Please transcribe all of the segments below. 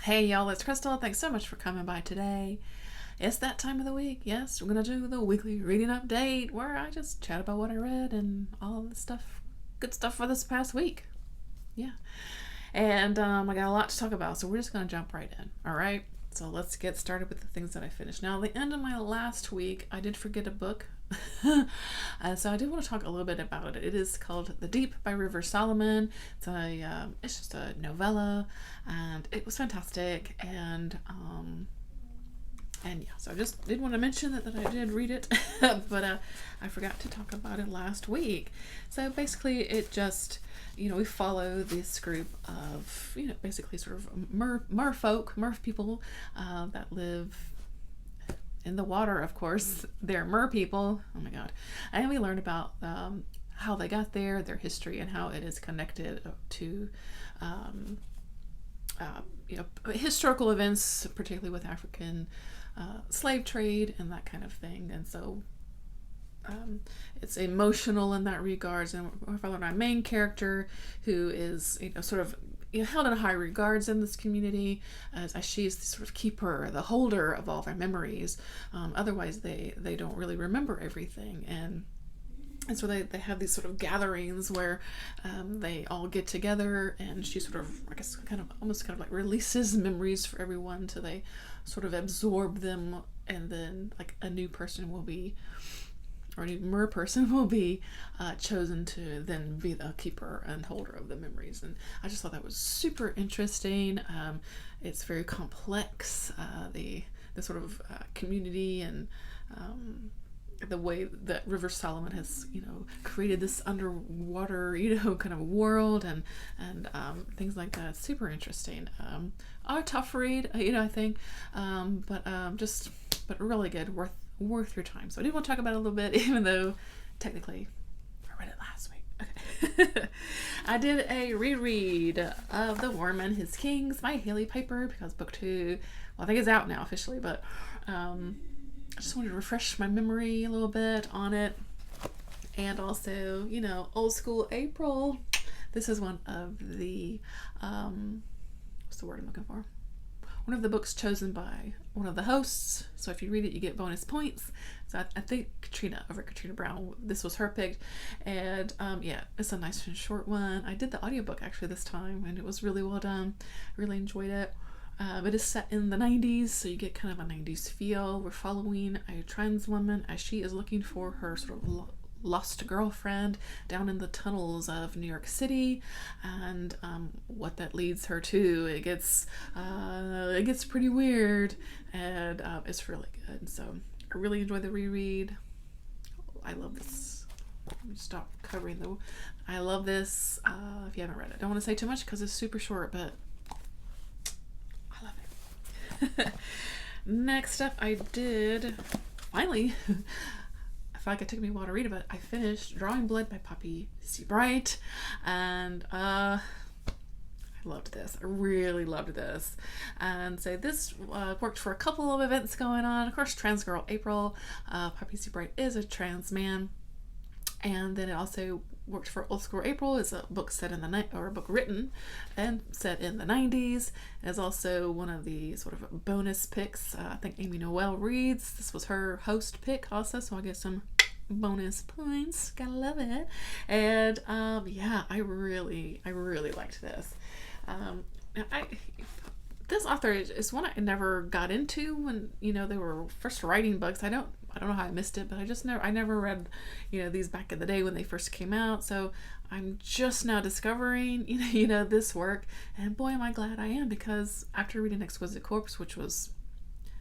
Hey y'all, it's Crystal. Thanks so much for coming by today. It's that time of the week. Yes, we're gonna do the weekly reading update where I just chat about what I read and all the stuff, good stuff for this past week. Yeah, and I got a lot to talk about, so we're just gonna jump right in. All right. So let's get started with the things that I finished. Now, at the end of my last week, I did forget a book. So I do want to talk a little bit about it. It is called The Deep by River Solomon. It's just a novella, and it was fantastic. And yeah, so I just did want to mention that I did read it, but I forgot to talk about it last week. So basically, it just, we follow this group of, basically sort of merfolk people that live in the water, of course. They're mer people. Oh my god. And we learn about how they got there, their history, and how it is connected to historical events, particularly with African slave trade and that kind of thing. And so it's emotional in that regards. And we follow our main character, who is sort of held in high regards in this community, as she is the sort of keeper, the holder of all their memories. Otherwise, they don't really remember everything. And so they have these sort of gatherings where they all get together, and she sort of, I guess, almost like releases memories for everyone, so they sort of absorb them, and then like a new person will be, or a new mer person will be chosen to then be the keeper and holder of the memories. And I just thought that was super interesting. It's very complex, the sort of community and the way that River Solomon has, created this underwater, kind of world and things like that. It's super interesting. A tough read, I think, but really good, worth your time. So I did want to talk about it a little bit, even though technically I read it last week. Okay. I did a reread of The Worm and His Kings by Hailey because book 2, well, I think it's out now officially, but I just wanted to refresh my memory a little bit on it. And also, old school April. This is one of the, what's the word I'm looking for? One of the books chosen by one of the hosts. So if you read it, you get bonus points. So I think Katrina, over Katrina Brown, this was her pick. And yeah, it's a nice and short one. I did the audiobook actually this time, and it was really well done. I really enjoyed it. It is set in the 90s, so you get kind of a 90s feel. We're following a trans woman as she is looking for her sort of lost girlfriend down in the tunnels of New York City, and what that leads her to. It gets pretty weird, and it's really good. So I really enjoy the reread. I love this. Let me stop covering the. I love this. If you haven't read it, I don't want to say too much because it's super short, but next up, I did finally. I feel like it took me a while to read it, but I finished Drawing Blood by Seebright, and I loved this. I really loved this. And so this worked for a couple of events going on. Of course, Trans Girl April. Seebright is a trans man, and then it also worked for Old School April. Is a book set in a book written and set in the 90s. It's also one of the sort of bonus picks. I think Amy Noel reads. This was her host pick also, so I'll get some bonus points. Gotta love it. And yeah, I really liked this. This author is one I never got into when they were first writing books. I don't know how I missed it, but I never read these back in the day when they first came out. So I'm just now discovering this work, and boy am I glad I am, because after reading Exquisite Corpse, which was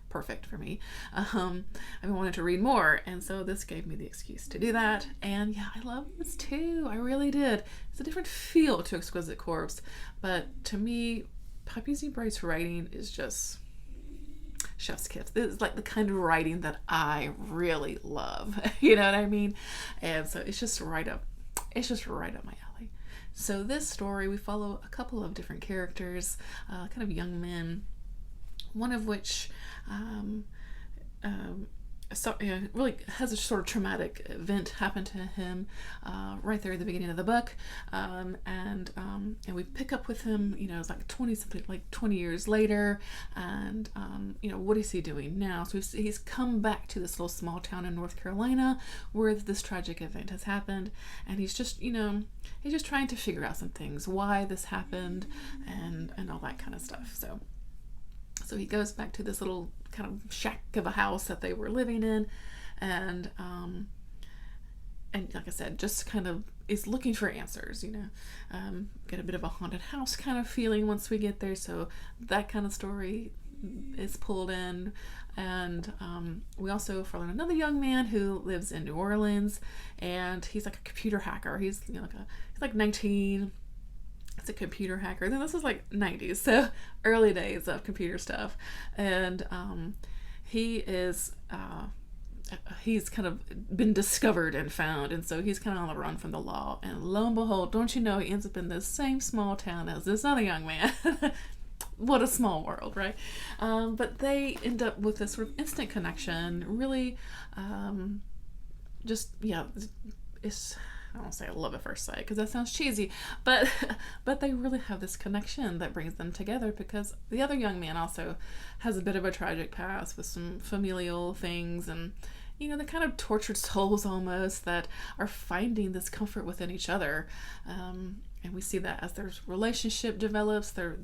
perfect for me, I've been wanting to read more, and so this gave me the excuse to do that. And yeah, I love this too. I really did. It's a different feel to Exquisite Corpse, but to me, Seebright's writing is just chef's kiss. This is like the kind of writing that I really love. You know what I mean? And so it's just right up my alley. So this story, we follow a couple of different characters, kind of young men, one of which really has a sort of traumatic event happen to him right there at the beginning of the book, and we pick up with him. It's like 20 years later, and what is he doing now? So he's come back to this little small town in North Carolina where this tragic event has happened, and he's just trying to figure out some things, why this happened, and all that kind of stuff. So he goes back to this little kind of shack of a house that they were living in, and like I said, just kind of is looking for answers, get a bit of a haunted house kind of feeling once we get there. So that kind of story is pulled in. And we also follow another young man who lives in New Orleans, and he's like a computer hacker. He's he's like 19. It's a computer hacker. Then this is like 90s, so early days of computer stuff. And he's kind of been discovered and found, and so he's kind of on the run from the law. And lo and behold, don't you know, he ends up in this same small town as this other young man. What a small world, right? But they end up with this sort of instant connection. Really, it's, I won't say love at first sight because that sounds cheesy, but they really have this connection that brings them together, because the other young man also has a bit of a tragic past with some familial things, and the kind of tortured souls almost that are finding this comfort within each other. And we see that as their relationship develops. There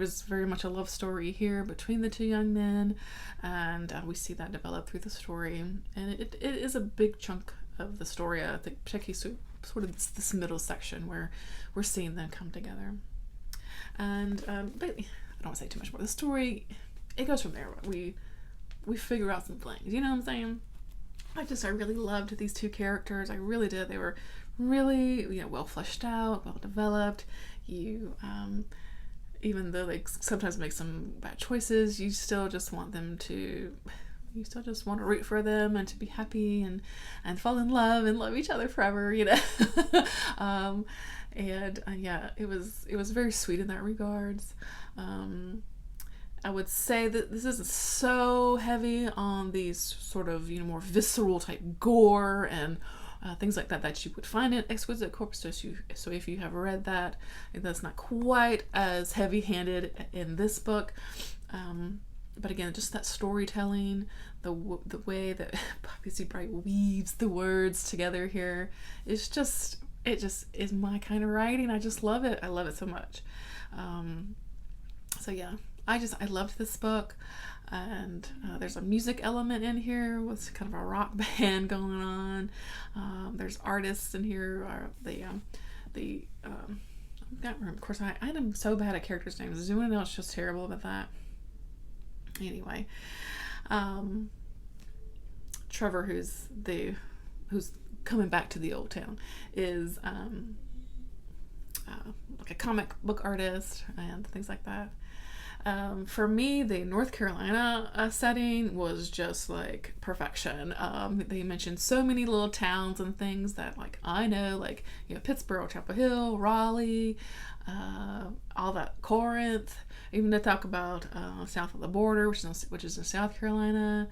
is very much a love story here between the two young men, and we see that develop through the story. And it is a big chunk of the story, I think, particularly sort of this middle section where we're seeing them come together. And but I don't want to say too much more. The story, it goes from there. We figure out some things. You know what I'm saying? I really loved these two characters. I really did. They were really well fleshed out, well developed. Even though they sometimes make some bad choices, you still just want them to. You still just want to root for them and to be happy and fall in love and love each other forever, yeah, it was very sweet in that regards. I would say that this isn't so heavy on these sort of more visceral type gore and things like that you would find in Exquisite Corpse. So if you have read that, that's not quite as heavy-handed in this book. But again, just that storytelling, the way that Seebright weaves the words together here, it just is my kind of writing. I just love it. I love it so much. So yeah, I loved this book. And there's a music element in here with kind of a rock band going on. There's artists in here. Of course, I am so bad at characters' names. Is anyone else just terrible about that? Anyway, Trevor, who's coming back to the old town, is like a comic book artist and things like that. For me, the North Carolina setting was just like perfection. They mentioned so many little towns and things that I know, Pittsburgh, Chapel Hill, Raleigh, all that, Corinth. Even to talk about south of the border, which is in South Carolina.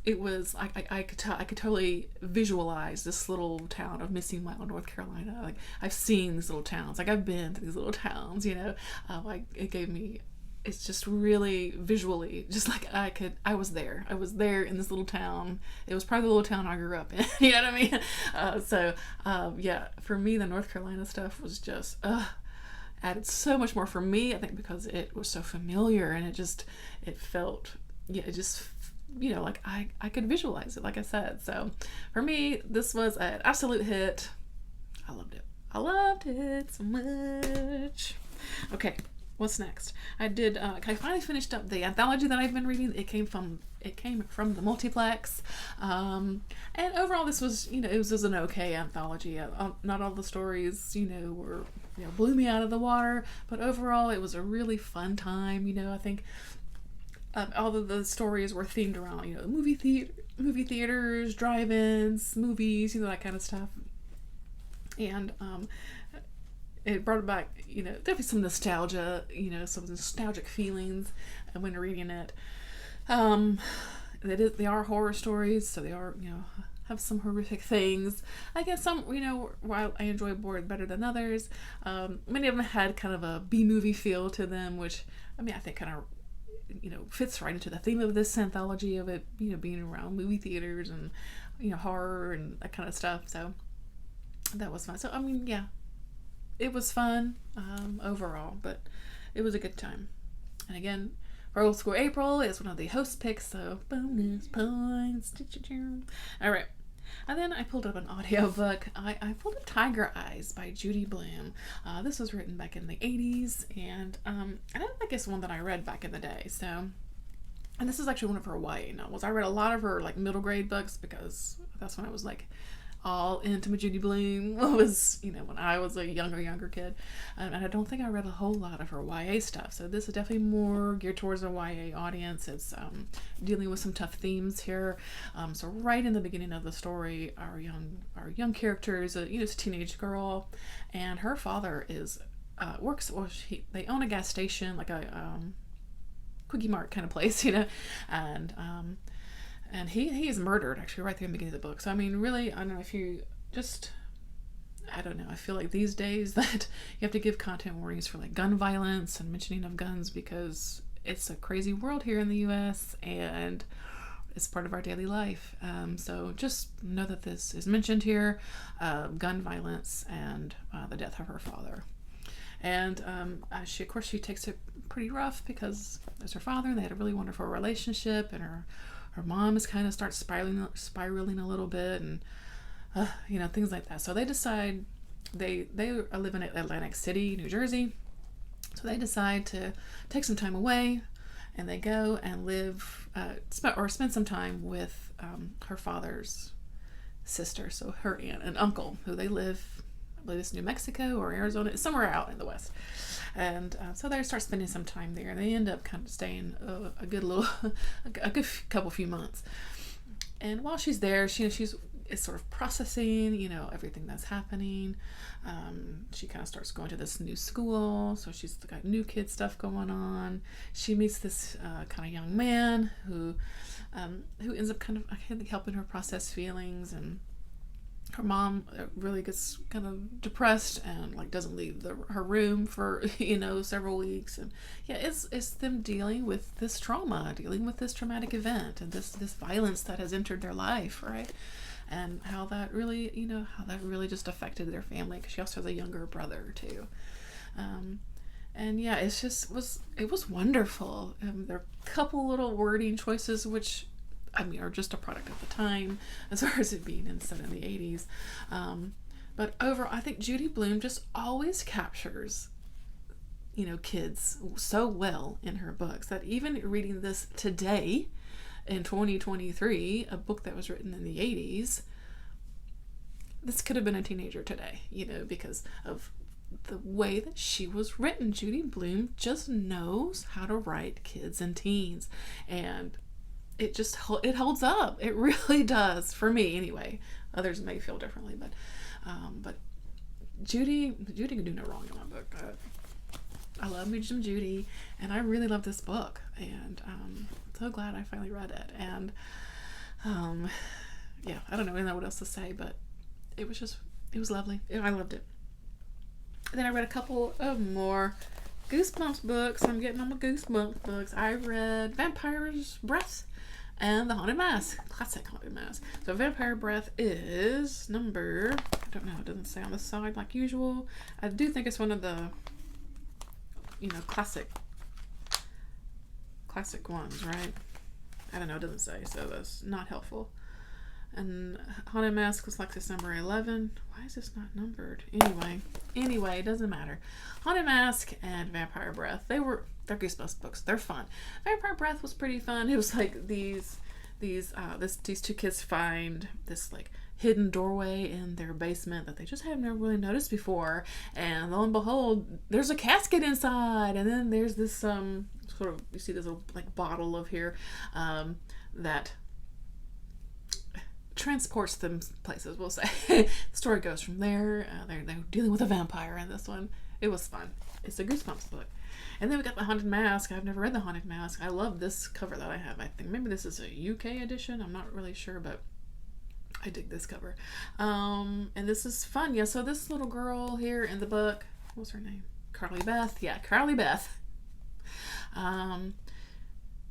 It was I could totally visualize this little town of Missing Mile, North Carolina. I've seen these little towns. I've been to these little towns. It gave me. It's just really visually, just I was there. I was there in this little town. It was probably the little town I grew up in. You know what I mean? Yeah. For me, the North Carolina stuff was just added so much more for me. I think because it was so familiar and it felt I could visualize it, like I said. So for me, this was an absolute hit. I loved it. I loved it so much. Okay, what's next? I finally finished up the anthology that I've been reading. It came from the Multiplex. And overall this was, it was an okay anthology. Not all the stories, were blew me out of the water, but overall it was a really fun time. I think all of the stories were themed around, movie theaters, drive-ins, movies, that kind of stuff. And it brought back, definitely some nostalgia, some nostalgic feelings when reading it. they are horror stories, so they are, have some horrific things. I guess some, while I enjoy more better than others, many of them had kind of a B-movie feel to them, which, I think kind of, fits right into the theme of this anthology of it, being around movie theaters and, horror and that kind of stuff. So that was fun. So, yeah, it was fun overall, but it was a good time. And again, for Old School April is one of the host picks, so bonus points. All right. And then I pulled up an audiobook. I pulled up Tiger Eyes by Judy Blume. This was written back in the 80s, and I think it's one that I read back in the day. So, and this is actually one of her YA novels. I read a lot of her like middle grade books because that's when I was like all into Judy Blume. Was when I was a younger kid, and I don't think I read a whole lot of her YA stuff. So this is definitely more geared towards a YA audience. It's dealing with some tough themes here. So right in the beginning of the story, our young character is a teenage girl, and her father is works. Well, they own a gas station, like a Quickie Mart kind of place, and he is murdered actually right there in the beginning of the book. So really, I don't know if you just, I don't know, I feel like these days that you have to give content warnings for like gun violence and mentioning of guns, because it's a crazy world here in the US and it's part of our daily life. So just know that this is mentioned here, gun violence and the death of her father. And she takes it pretty rough because there's her father and they had a really wonderful relationship, and her mom is kind of starts spiraling a little bit, and things like that. So they decide they live in Atlantic City, New Jersey. So they decide to take some time away, and they go and live spend some time with her father's sister, so her aunt and uncle, who they live, I believe it's New Mexico or Arizona, somewhere out in the West. And so they start spending some time there. They end up kind of staying a good few months. And while she's there, she's sort of processing, everything that's happening. She kind of starts going to this new school, so she's got new kid stuff going on. She meets this kind of young man who ends up kind of helping her process feelings, and her mom really gets kind of depressed and like doesn't leave her room for several weeks. And yeah, it's them dealing with this trauma, dealing with this traumatic event and this violence that has entered their life, right? And how that really just affected their family, because she also has a younger brother too. And yeah, it was wonderful. There are a couple little wording choices which are just a product of the time, as far as it being set in the 80s. But overall, I think Judy Blume just always captures, kids so well in her books, that even reading this today in 2023, a book that was written in the 80s, this could have been a teenager today, because of the way that she was written. Judy Blume just knows how to write kids and teens, and it holds up. It really does, for me anyway. Others may feel differently, but Judy can do no wrong in my book. I love me some Judy, and I really love this book, and I'm so glad I finally read it. And yeah, I don't know what else to say, but it was lovely. I loved it. And then I read a couple of more Goosebumps books. I'm getting on my Goosebumps books. I read Vampire's Breath and The Haunted Mask, classic Haunted Mask. So Vampire Breath is number, I don't know, it doesn't say on the side like usual. I do think it's one of the, classic ones, right? I don't know, it doesn't say, so that's not helpful. And Haunted Mask was like this number 11. Why is this not numbered? Anyway, it doesn't matter. Haunted Mask and Vampire Breath, they're Goosebumps books. They're fun. Vampire Breath was pretty fun. It was like these two kids find this like hidden doorway in their basement that they just have never really noticed before, and lo and behold, there's a casket inside, and then there's this sort of, you see this little like bottle of here that transports them places, we'll say. The story goes from there. They're dealing with a vampire in this one. It was fun. It's a Goosebumps book. And then we got the Haunted Mask. I've never read the Haunted Mask. I love this cover that I have. I think maybe this is a UK edition. I'm not really sure, but I dig this cover. And this is fun. Yeah, so this little girl here in the book, what's her name? Carly Beth. Yeah, Carly Beth.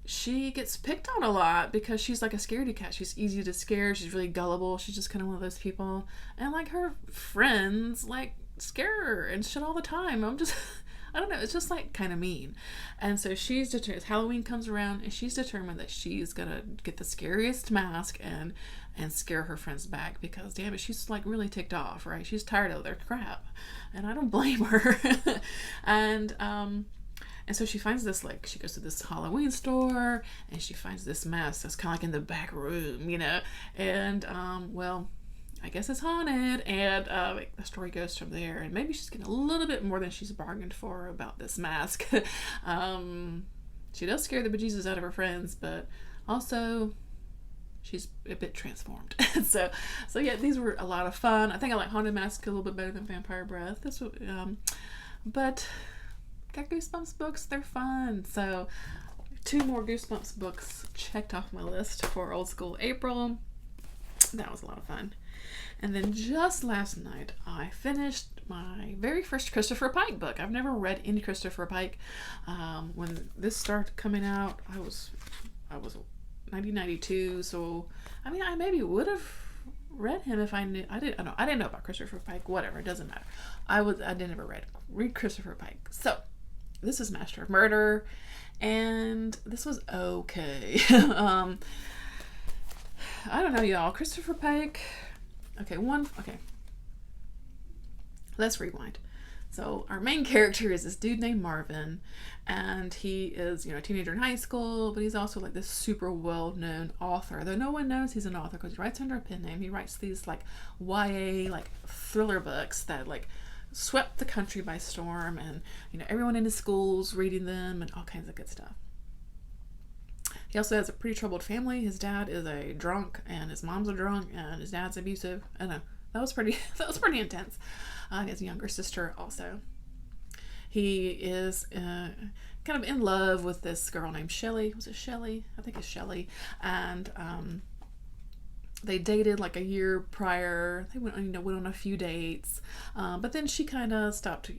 She gets picked on a lot because she's like a scaredy cat. She's easy to scare. She's really gullible. She's just kind of one of those people. And like her friends like scare her and shit all the time. I don't know. It's just like kind of mean. And so she's determined. Halloween comes around and she's determined that she's gonna get the scariest mask and scare her friends back because damn it, she's like really ticked off, right? She's tired of their crap, and I don't blame her. And so she finds this, like, she goes to this Halloween store and she finds this mask that's kind of like in the back room, you know, and, well, I guess it's haunted, and the story goes from there, and maybe she's getting a little bit more than she's bargained for about this mask. She does scare the bejesus out of her friends, but also she's a bit transformed. so yeah, these were a lot of fun. I think I like Haunted Mask a little bit better than Vampire Breath. But got Goosebumps books, they're fun. So 2 more Goosebumps books checked off my list for Old School April. That was a lot of fun. And then just last night, I finished my very first Christopher Pike book. I've never read any Christopher Pike. When this started coming out, I was 1992, so I mean, I maybe would have read him if I knew. I didn't know about Christopher Pike. Whatever, it doesn't matter. I didn't ever read Christopher Pike. So this is Master of Murder, and this was okay. I don't know, y'all. Christopher Pike. Okay. Let's rewind. So our main character is this dude named Marvin, and he is, a teenager in high school, but he's also like this super well-known author, though no one knows he's an author because he writes under a pen name. He writes these like YA like thriller books that like swept the country by storm, and everyone in his school's reading them and all kinds of good stuff. He also has a pretty troubled family. His dad is a drunk, and his mom's a drunk, and his dad's abusive. I know that was pretty intense. He has a younger sister also. He is kind of in love with this girl named Shelley. Was it Shelley? I think it's Shelley. And they dated like a year prior. They went on a few dates, but then she kind of stopped,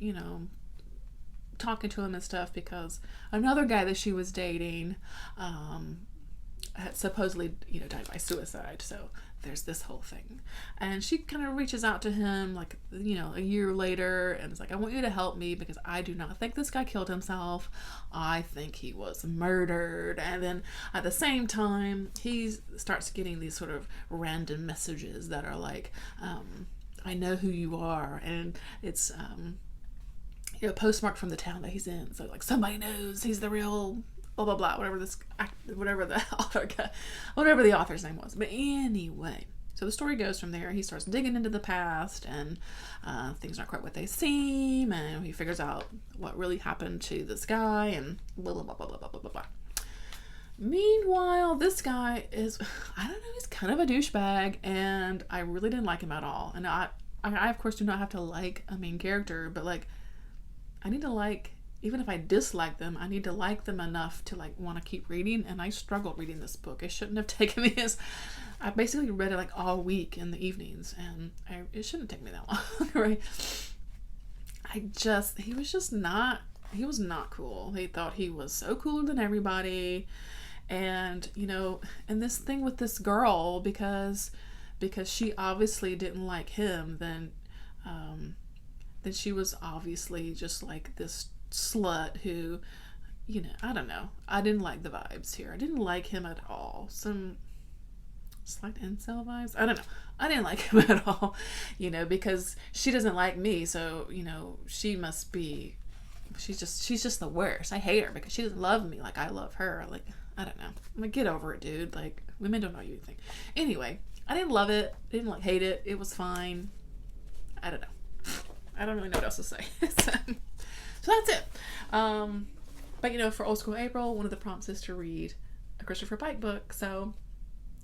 talking to him and stuff because another guy that she was dating had supposedly died by suicide. So there's this whole thing, and she kind of reaches out to him like a year later and is like, I want you to help me because I do not think this guy killed himself. I think he was murdered. And then at the same time he starts getting these sort of random messages that are like, I know who you are, and it's postmarked from the town that he's in. So like, somebody knows he's the real blah blah blah, whatever the author's name was. But anyway, so the story goes from there. He starts digging into the past, and things aren't quite what they seem, and he figures out what really happened to this guy, and blah blah blah blah blah blah blah blah. Meanwhile, this guy is, I don't know, he's kind of a douchebag, and I really didn't like him at all. And I of course do not have to like a main character, but like, I need to like, even if I dislike them, I need to like them enough to like want to keep reading. And I struggled reading this book. It shouldn't have taken me I basically read it like all week in the evenings, and it shouldn't take me that long, right? He was not cool. He thought he was so cooler than everybody. And, and this thing with this girl, because she obviously didn't like him, then she was obviously just like this slut who, I don't know. I didn't like the vibes here. I didn't like him at all. Some slight incel vibes. I don't know. I didn't like him at all, because she doesn't like me. So, she must be, she's just the worst. I hate her because she doesn't love me like I love her. Like, I don't know. I'm like, get over it, dude. Like, women don't know you anything. Anyway, I didn't love it. I didn't hate it. It was fine. I don't know. I don't really know what else to say. So that's it. But for Old School April, one of the prompts is to read a Christopher Pike book. So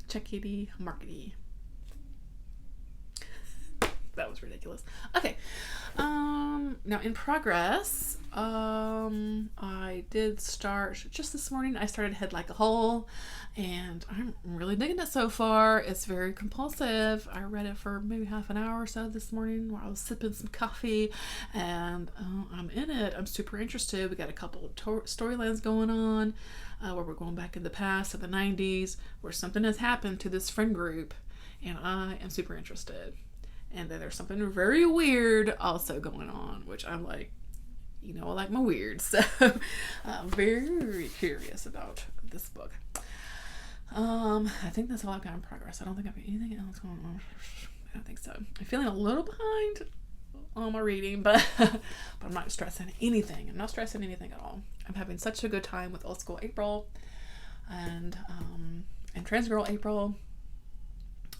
checkity markety. That was ridiculous. Okay. Now in progress, I did start just this morning. I started Head Like a Hole, and I'm really digging it so far. It's very compulsive. I read it for maybe half an hour or so this morning while I was sipping some coffee, and I'm in it. I'm super interested. We got a couple of storylines going on where we're going back in the past, to the 90s, where something has happened to this friend group, and I am super interested. And then there's something very weird also going on, which I'm like, you know, I like my weird, so I'm very curious about this book. I think that's all I've got in progress. I don't think I've got anything else going on. I don't think so. I'm feeling a little behind on my reading, but I'm not stressing anything. I'm not stressing anything at all. I'm having such a good time with Old School April and Trans Girl April.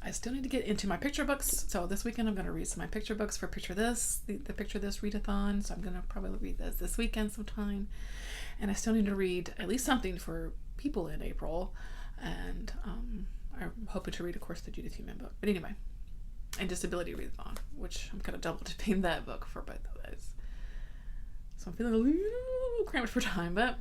I still need to get into my picture books. So this weekend I'm going to read some of my picture books for Picture This, the Picture This readathon. So I'm going to probably read this weekend sometime. And I still need to read at least something for people in April. And I'm hoping to read, of course, the Judy book. But anyway, and Disability readathon, which I'm kind of double dipping that book for both of those. So I'm feeling a little cramped for time, but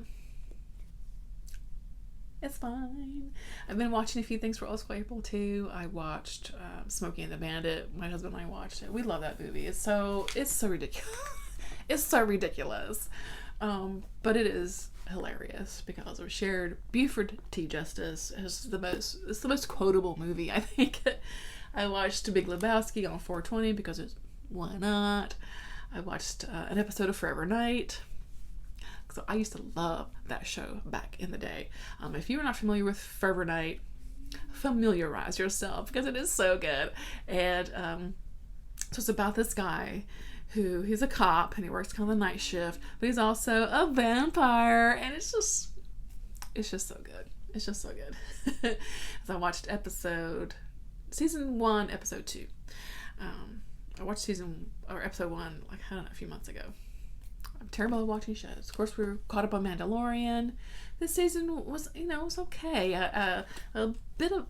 it's fine. I've been watching a few things for Old School April too. I watched Smokey and the Bandit. My husband and I watched it. We love that movie. It's so ridiculous. It's so ridiculous. But it is hilarious because of Shared Buford T. Justice. It's the most quotable movie, I think. I watched Big Lebowski on 420 because why not? I watched an episode of Forever Night. So I used to love that show back in the day. If you are not familiar with Forever Night, familiarize yourself because it is so good. And so it's about this guy he's a cop and he works kind of the night shift, but he's also a vampire, and it's just so good. It's just so good. As I watched season 1, episode 2. I watched episode 1 like I don't know, a few months ago. I'm terrible at watching shows. Of course, we were caught up on Mandalorian. This season was, was okay. A bit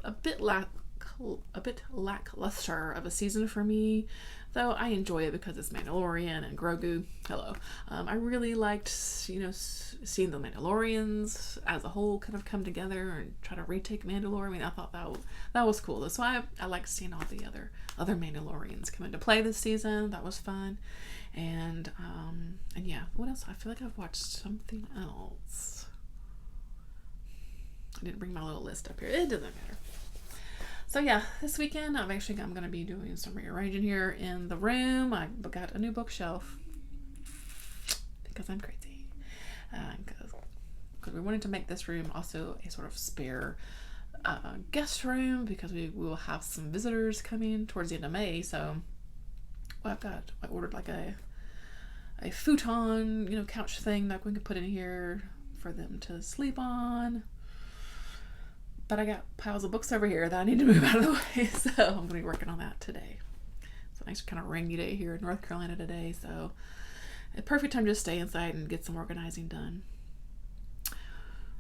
lackluster of a season for me, though I enjoy it because it's Mandalorian and Grogu. Hello. I really liked, seeing the Mandalorians as a whole kind of come together and try to retake Mandalore. I mean, I thought that was cool. That's why I like seeing all the other Mandalorians come into play this season. That was fun. And yeah, what else? I feel like I've watched something else. I didn't bring my little list up here. It doesn't matter. So yeah, this weekend I'm going to be doing some rearranging here in the room. I got a new bookshelf because I'm crazy. Because we wanted to make this room also a sort of spare guest room, because we will have some visitors coming towards the end of May. So I ordered like a futon, couch thing that we could put in here for them to sleep on. But I got piles of books over here that I need to move out of the way, so I'm going to be working on that today. It's a nice kind of rainy day here in North Carolina today, so a perfect time to just stay inside and get some organizing done.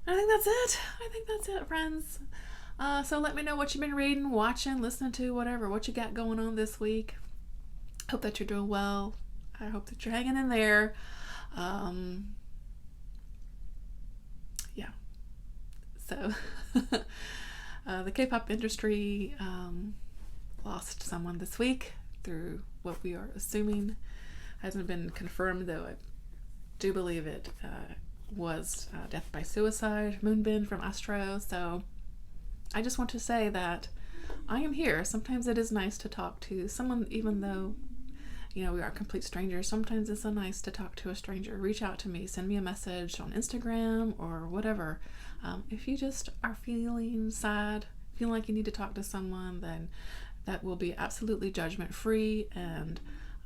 I think that's it, friends. So let me know what you've been reading, watching, listening to, whatever, what you got going on this week. Hope that you're doing well. I hope that you're hanging in there. Yeah. So, the K-pop industry lost someone this week through what we are assuming hasn't been confirmed, though I do believe it was death by suicide, Moonbin from Astro. So I just want to say that I am here. Sometimes it is nice to talk to someone, even though we are complete strangers. Sometimes it's so nice to talk to a stranger. Reach out to me, send me a message on Instagram or whatever. If you just are feeling sad, feeling like you need to talk to someone, then that will be absolutely judgment free, and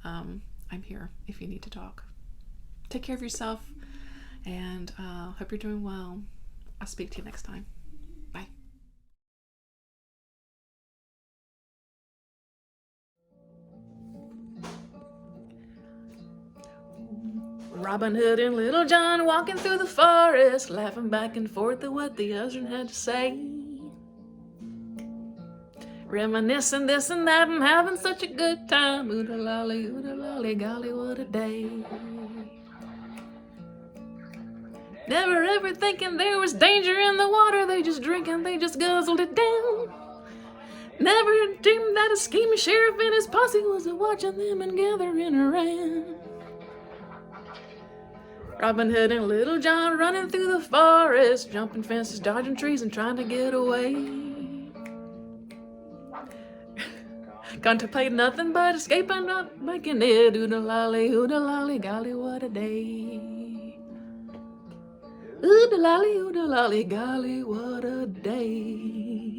I'm here if you need to talk. Take care of yourself, and hope you're doing well. I'll speak to you next time. Bye. Robin Hood and Little John walking through the forest, laughing back and forth at what the other had to say. Reminiscing this and that and having such a good time. Oodalolly, oodalolly, golly, what a day. Never ever thinking there was danger in the water. They just drinking, they just guzzled it down. Never dreamed that a scheming sheriff and his posse was watching them and gathering around. Robin Hood and Little John running through the forest, jumping fences, dodging trees, and trying to get away. Contemplate nothing but escaping, not making it. Oodalolly, golly, what a day. Oodalolly, golly, what a day.